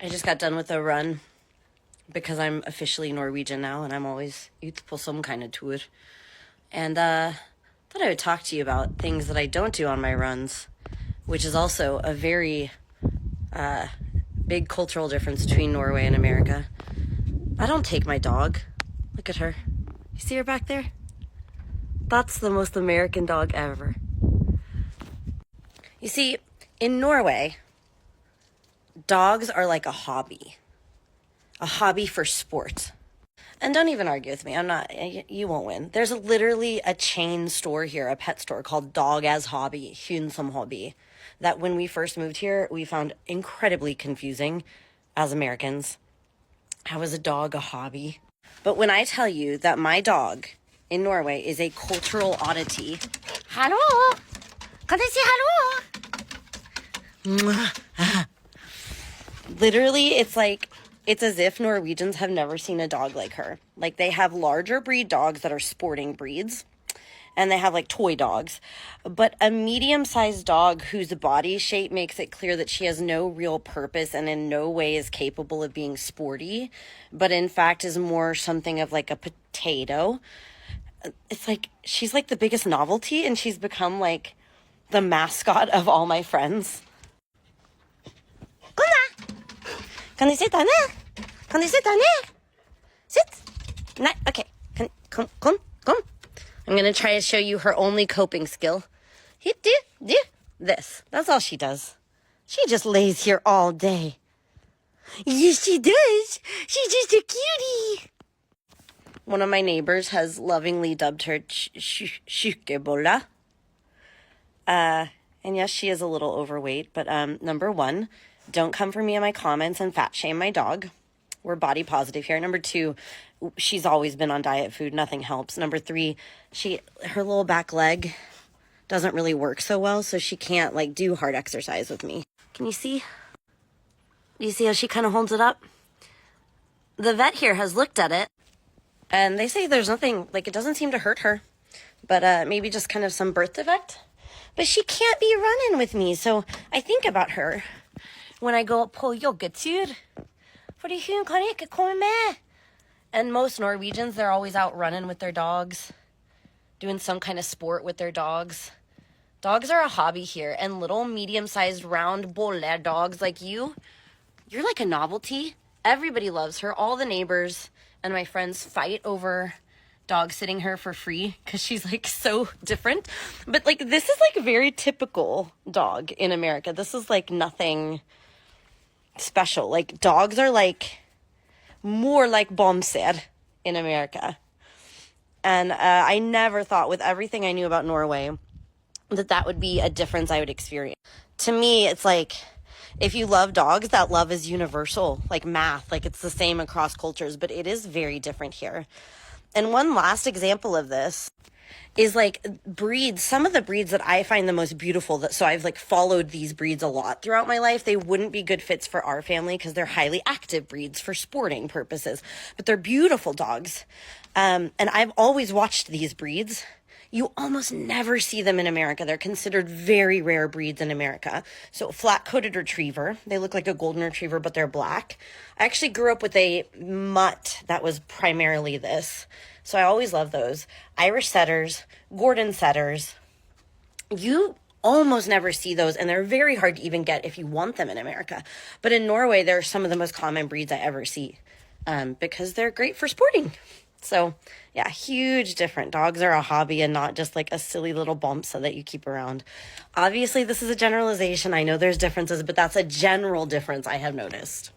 I just got done with a run because I'm officially Norwegian now and I'm always ute på some kind of tour. And thought I would talk to you about things that I don't do on my runs, which is also a very big cultural difference between Norway and America. I don't take my dog. Look at her. You see her back there? That's the most American dog ever. You see, in Norway, dogs are like a hobby for sport. And don't even argue with me. You won't win. There's literally a chain store here, a pet store called Dog as Hobby, Hund som Hobby, that when we first moved here, we found incredibly confusing as Americans. How is a dog a hobby? But when I tell you that my dog in Norway is a cultural oddity. Hallo! Kan jeg si hallo? Literally, it's as if Norwegians have never seen a dog like her. Like, they have larger breed dogs that are sporting breeds, and they have, like, toy dogs. But a medium-sized dog whose body shape makes it clear that she has no real purpose and in no way is capable of being sporty, but in fact is more something of, like, a potato. It's like, she's, like, the biggest novelty, and she's become, like, the mascot of all my friends. Kan du sitte ned? Kan du sitte ned? Sit. Nej, okay. Come. I'm going to try to show you her only coping skill. This. That's all she does. She just lays here all day. Yes, she does. She's just a cutie. One of my neighbors has lovingly dubbed her Sykebolla. And yes, she is a little overweight, but number one, don't come for me in my comments and fat shame my dog. We're body positive here. Number two, she's always been on diet food. Nothing helps. Number three, her little back leg doesn't really work so well, so she can't, like, do hard exercise with me. Can you see? You see how she kind of holds it up? The vet here has looked at it, and they say there's nothing, like, it doesn't seem to hurt her, but maybe just kind of some birth defect. But she can't be running with me, so I think about her when I go på joggetur. Fordi hun kan ikke komme med. And most Norwegians, they're always out running with their dogs, doing some kind of sport with their dogs. Dogs are a hobby here, and little medium-sized round bolle dogs like you're like a novelty. Everybody loves her. All the neighbors and my friends fight over dog sitting her for free because she's, like, so different. But, like, this is, like, a very typical dog in America. This is, like, nothing special. Like, dogs are, like, more like bomser in America. And I never thought, with everything I knew about Norway, that would be a difference I would experience. To me, it's like, if you love dogs, that love is universal, like math. Like, it's the same across cultures, but it is very different here. And one last example of this is, like, breeds. Some of the breeds that I find the most beautiful, so I've, like, followed these breeds a lot throughout my life. They wouldn't be good fits for our family because they're highly active breeds for sporting purposes, but they're beautiful dogs. And I've always watched these breeds. You almost never see them in America. They're considered very rare breeds in America. So flat-coated retriever. They look like a golden retriever, but they're black. I actually grew up with a mutt that was primarily this. So I always love those. Irish setters, Gordon setters. You almost never see those, and they're very hard to even get if you want them in America. But in Norway, they're some of the most common breeds I ever see because they're great for sporting. So, yeah, huge different. Dogs are a hobby and not just, like, a silly little bump so that you keep around. Obviously, this is a generalization. I know there's differences, but that's a general difference I have noticed.